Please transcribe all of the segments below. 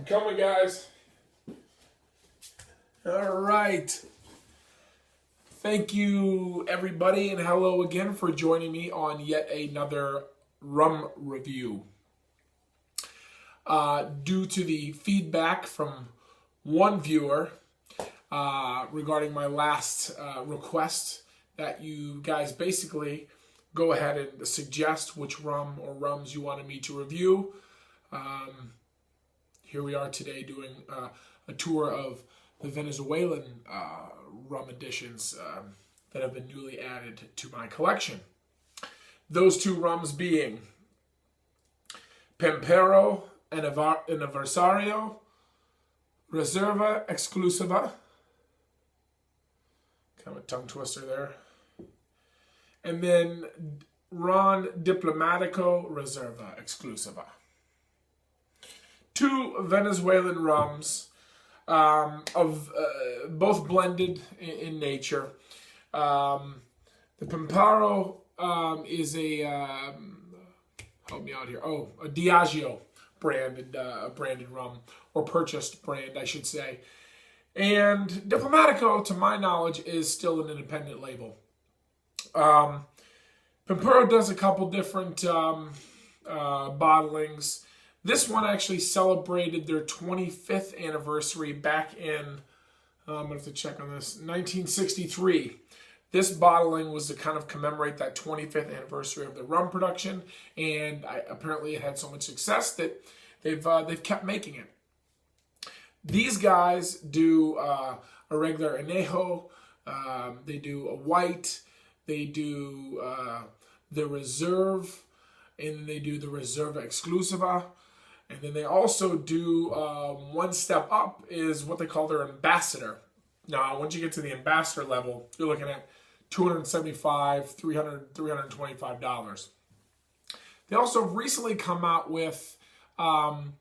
I'm coming, guys. All right. Thank you, everybody, and hello again for joining me on yet another rum review. Due to the feedback from one viewer regarding my last request, that you guys basically go ahead and suggest which rum or rums you wanted me to review. Here we are today doing a tour of the Venezuelan rum editions that have been newly added to my collection. Those two rums being Pampero Aniversario, Reserva, Exclusiva. Kind of a tongue twister there. And then Diplomatico, Reserva, Exclusiva. Two Venezuelan rums of both blended in nature. The Pampero is a help me out here. Oh, a Diageo branded rum, or purchased brand, I should say. And Diplomatico, to my knowledge, is still an independent label. Pampero does a couple different bottlings. This one actually celebrated their 25th anniversary back in, I'm going to have to check on this, 1963. This bottling was to kind of commemorate that 25th anniversary of the rum production, and apparently it had so much success that they've kept making it. These guys do a regular añejo, they do a white, they do the Reserve, and they do the Reserva Exclusiva. And then they also do one step up is what they call their ambassador. Now, once you get to the ambassador level, you're looking at $275, $300, $325. They also recently come out with some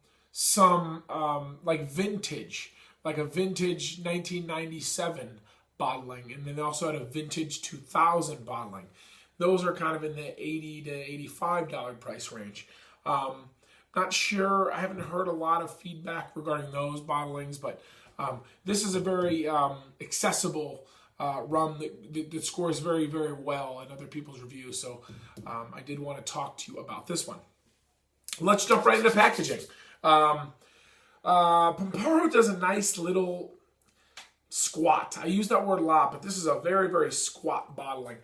like vintage, like a vintage 1997 bottling, and then they also had a vintage 2000 bottling. Those are kind of in the $80 to $85 price range. Not sure, I haven't heard a lot of feedback regarding those bottlings, but this is a very accessible rum that scores very, very well in other people's reviews. So I did want to talk to you about this one. Let's jump right into packaging. Pampero does a nice little squat. I use that word a lot, but this is a very, very squat bottling.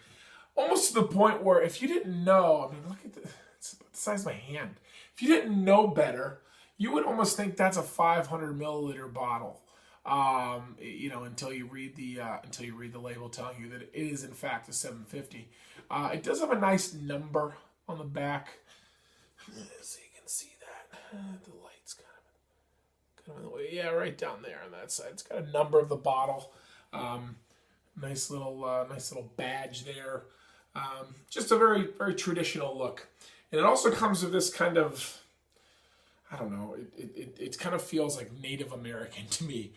Almost to the point where if you didn't know, I mean, look at it's about the size of my hand. If you didn't know better, you would almost think that's a 500 milliliter bottle. Until you read the label telling you that it is in fact a 750. It does have a nice number on the back, so you can see that. The light's kind of in the way. Yeah, right down there on that side. It's got a number of the bottle. Nice little badge there. Just a very, very traditional look. And it also comes with this kind of, I don't know, it kind of feels like Native American to me.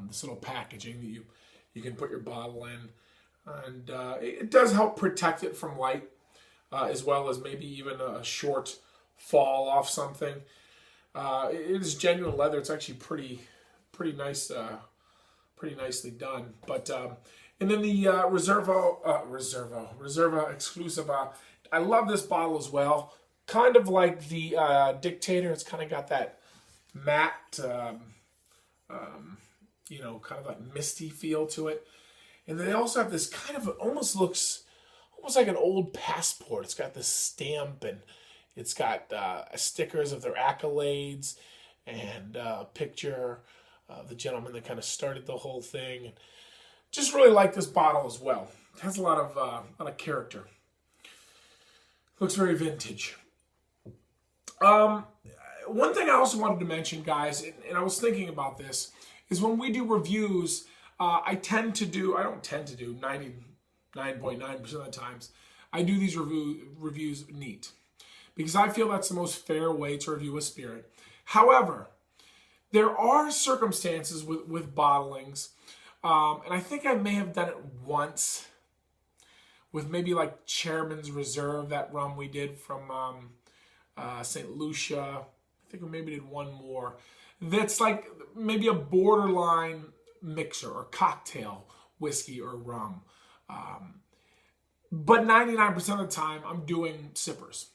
This little packaging that you can put your bottle in. And it does help protect it from light, as well as maybe even a short fall off something. It is genuine leather. It's actually pretty nice, pretty nicely done. But and then the Reserva Exclusiva. I love this bottle as well. Kind of like the Dictator. It's kind of got that matte, kind of like misty feel to it. And then they also have this kind of, almost looks almost like an old passport. It's got this stamp, and it's got stickers of their accolades, and a picture of the gentleman that kind of started the whole thing. And just really like this bottle as well. It has a lot of character. Looks very vintage. One thing I also wanted to mention, guys, and I was thinking about this, is when we do reviews, I don't tend to do 99.9% of the times, I do these reviews neat. Because I feel that's the most fair way to review a spirit. However, there are circumstances with bottlings, and I think I may have done it once, with maybe like Chairman's Reserve, that rum we did from St. Lucia. I think we maybe did one more. that's like maybe a borderline mixer or cocktail whiskey or rum. But 99% of the time, I'm doing sippers.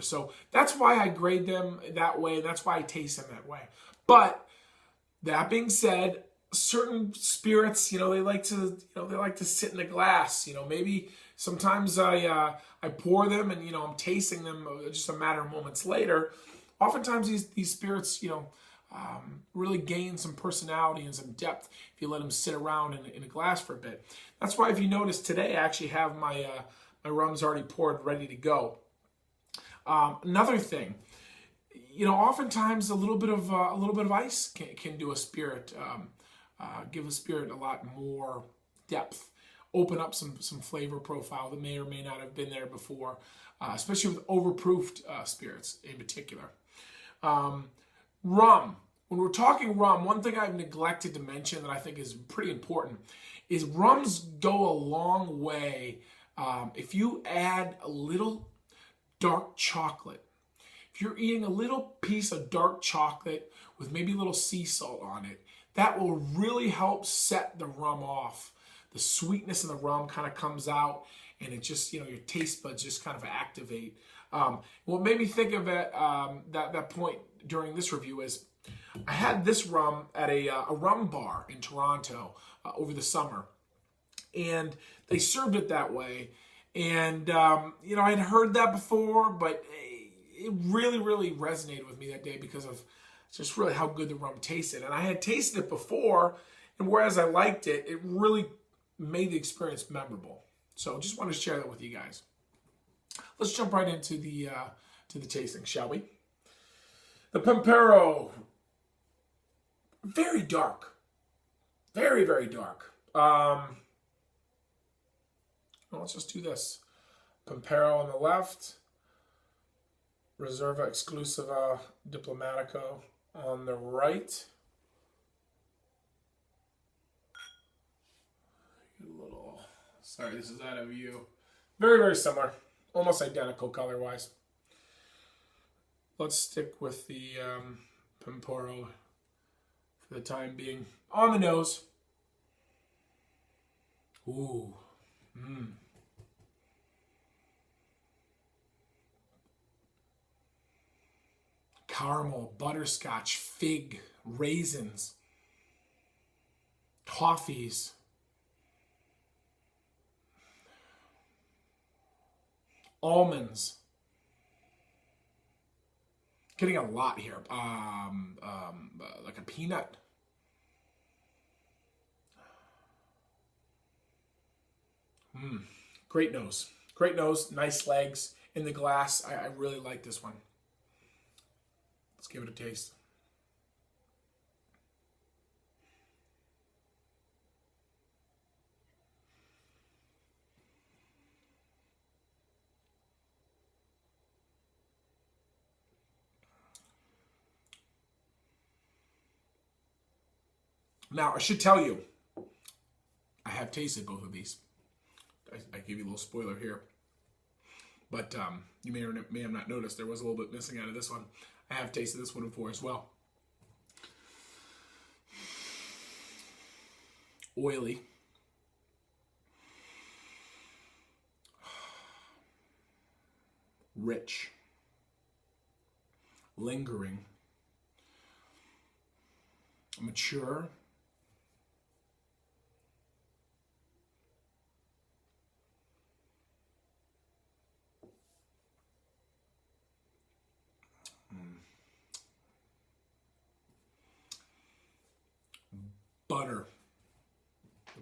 So that's why I grade them that way. That's why I taste them that way. But that being said, certain spirits, they like to sit in a glass. Maybe sometimes I pour them and I'm tasting them just a matter of moments later. Oftentimes these spirits, really gain some personality and some depth if you let them sit around in a glass for a bit. That's why if you notice today, I actually have my rums already poured, ready to go. Another thing, oftentimes a little bit of ice can do a spirit, give a spirit a lot more depth, open up some flavor profile that may or may not have been there before, especially with overproofed spirits in particular. Rum. When we're talking rum, one thing I've neglected to mention that I think is pretty important is rums go a long way. If you add a little dark chocolate, if you're eating a little piece of dark chocolate with maybe a little sea salt on it, that will really help set the rum off. The sweetness of the rum kind of comes out, and it just, your taste buds just kind of activate. What made me think of it, that point during this review is I had this rum at a rum bar in Toronto over the summer, and they served it that way. And, I'd heard that before, but it really, really resonated with me that day because of just really how good the rum tasted. And I had tasted it before, and whereas I liked it, it really made the experience memorable. So just wanted to share that with you guys. Let's jump right into the tasting, shall we? The Pampero, very dark, very, very dark. Let's just do this. Pampero on the left, Reserva, Exclusiva, Diplomatico on the right. Sorry, this is out of view. Very, very similar. Almost identical color-wise. Let's stick with the Pampero for the time being. On the nose. Ooh. Caramel, butterscotch, fig, raisins, toffees. Almonds. Getting a lot here. Like a peanut. Great nose. Great nose. Nice legs in the glass. I really like this one. Let's give it a taste. Now, I should tell you, I have tasted both of these. I gave you a little spoiler here. But you may or may have not noticed there was a little bit missing out of this one. I have tasted this one before as well. Oily. Rich. Lingering. Mature. Butter,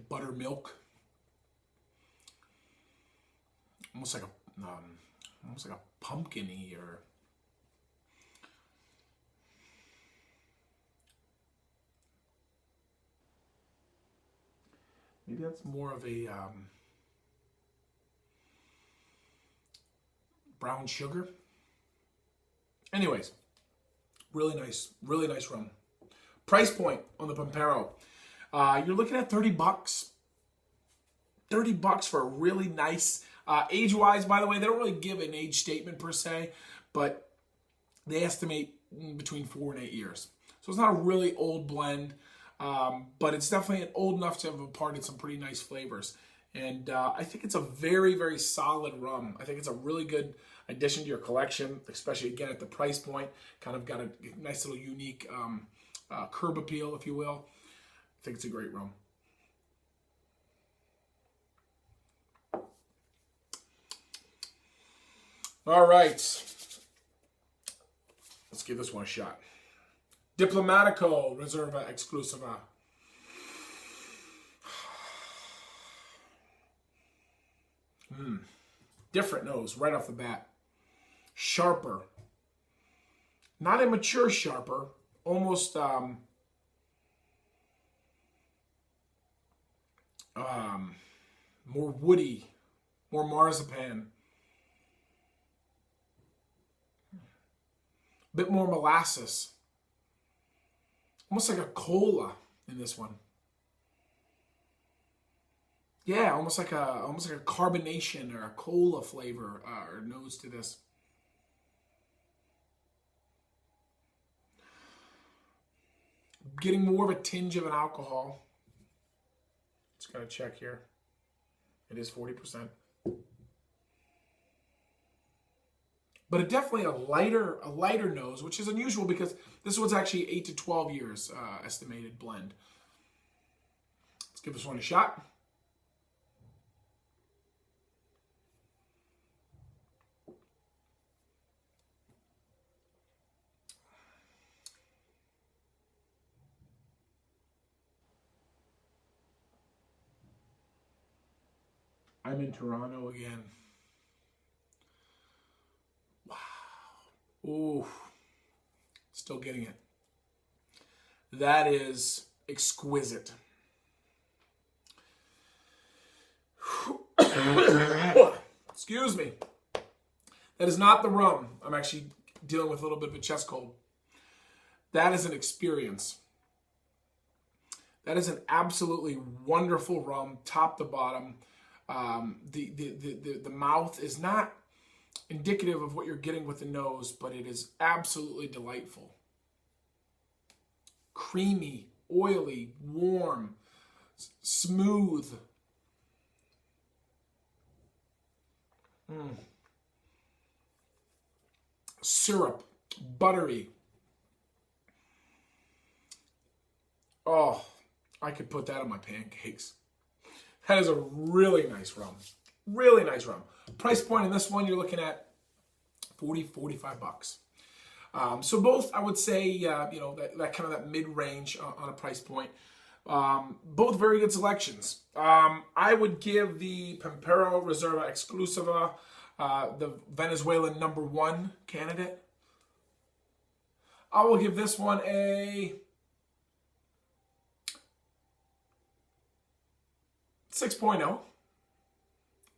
buttermilk, almost like a pumpkin-y or maybe that's more of a brown sugar. Anyways, really nice rum. Price point on the Pampero. You're looking at $30. $30 for a really nice, age-wise, by the way, they don't really give an age statement per se, but they estimate between 4 and 8 years. So it's not a really old blend, but it's definitely old enough to have imparted some pretty nice flavors. And I think it's a very, very solid rum. I think it's a really good addition to your collection, especially, again, at the price point. Kind of got a nice little unique curb appeal, if you will. I think it's a great rum. All right. Let's give this one a shot. Diplomatico, Reserva, Exclusiva. Different nose right off the bat. Sharper. Not a mature sharper. Almost more woody. More marzipan. Bit more molasses. Almost like a cola in this one. Yeah, almost like a carbonation or a cola flavor or nose to this. Getting more of a tinge of an alcohol. Just gotta check here. It is 40%. But it definitely a lighter nose, which is unusual because this one's actually 8 to 12 years estimated blend. Let's give this one a shot. I'm in Toronto again. Wow. Ooh. Still getting it. That is exquisite. Excuse me. That is not the rum. I'm actually dealing with a little bit of a chest cold. That is an experience. That is an absolutely wonderful rum, top to bottom. The mouth is not indicative of what you're getting with the nose, but it is absolutely delightful. Creamy, oily, warm, smooth. Syrup, buttery. Oh, I could put that on my pancakes. That is a really nice rum. Really nice rum. Price point in this one, you're looking at $40-45. So both, I would say, that kind of that mid-range on a price point. Both very good selections. I would give the Pampero Reserva Exclusiva, the Venezuelan #1 candidate. I will give this one a 6.0.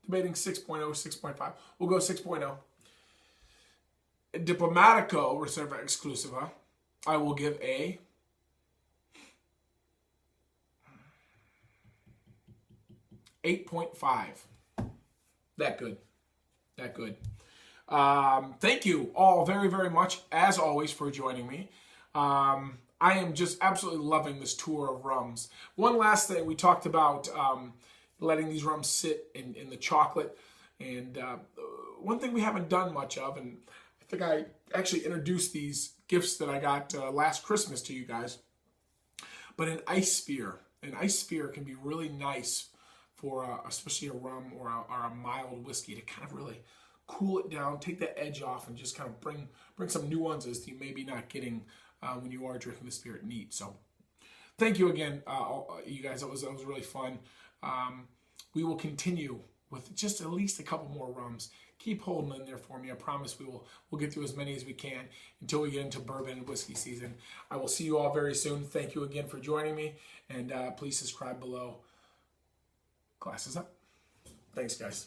Debating 6.0, 6.5. We'll go 6.0. Diplomatico Reserva Exclusiva, I will give a 8.5. That good. That good. Thank you all very, very much, as always, for joining me. I am just absolutely loving this tour of rums. One last thing, we talked about letting these rums sit in the chocolate. And one thing we haven't done much of, and I think I actually introduced these gifts that I got last Christmas to you guys, but an ice sphere. An ice sphere can be really nice for especially a rum or a mild whiskey to kind of really cool it down, take the edge off, and just kind of bring some nuances that you maybe not getting when you are drinking the spirit neat. So thank you again, you guys. That was really fun. We will continue with just at least a couple more rums. Keep holding in there for me. I promise we'll get through as many as we can until we get into bourbon and whiskey season. I will see you all very soon. Thank you again for joining me, and please subscribe below. Glasses up. Thanks, guys.